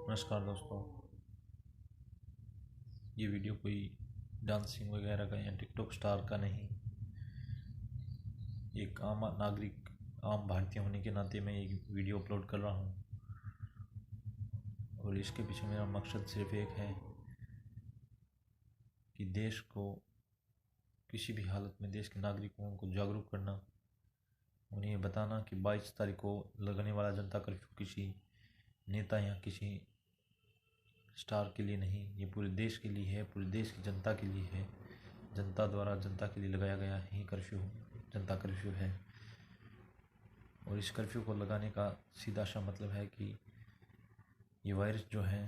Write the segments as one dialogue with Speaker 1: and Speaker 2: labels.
Speaker 1: नमस्कार दोस्तों, ये वीडियो कोई डांसिंग वगैरह का या टिकटॉक स्टार का नहीं। एक आम नागरिक, आम भारतीय होने के नाते मैं एक वीडियो अपलोड कर रहा हूँ और इसके पीछे मेरा मकसद सिर्फ एक है कि देश को किसी भी हालत में देश के नागरिकों को जागरूक करना, उन्हें ये बताना कि 22 तारीख को लगने वाला जनता कर्फ्यू किसी नेता या किसी स्टार के लिए नहीं, ये पूरे देश के लिए है, पूरे देश की जनता के लिए है। जनता द्वारा जनता के लिए लगाया गया ही कर्फ्यू जनता कर्फ्यू है। और इस कर्फ्यू को लगाने का सीधा सा मतलब है कि ये वायरस जो है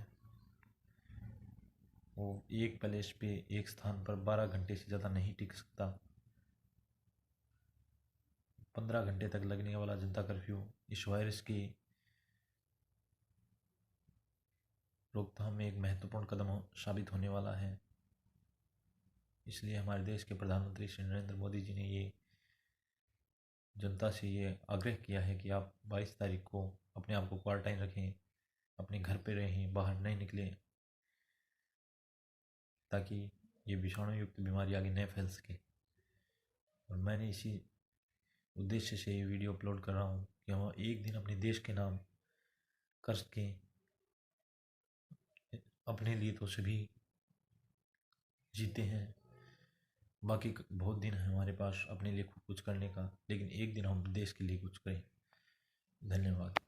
Speaker 1: वो एक प्लेस पे एक स्थान पर 12 घंटे से ज़्यादा नहीं टिक सकता। 15 घंटे तक लगने वाला जनता कर्फ्यू इस वायरस की रोकथाम में एक महत्वपूर्ण कदम साबित होने वाला है। इसलिए हमारे देश के प्रधानमंत्री श्री नरेंद्र मोदी जी ने ये जनता से ये आग्रह किया है कि आप 22 तारीख को अपने आप को क्वारंटाइन रखें, अपने घर पे रहें, बाहर नहीं निकलें, ताकि ये विषाणु युक्त बीमारी आगे नहीं फैल सके। और मैंने इसी उद्देश्य से ये वीडियो अपलोड कर रहा हूँ कि हम एक दिन अपने देश के नाम कर सकें। अपने लिए तो सभी जीते हैं, बाकी बहुत दिन है हमारे पास अपने लिए कुछ करने का, लेकिन एक दिन हम देश के लिए कुछ करें। धन्यवाद।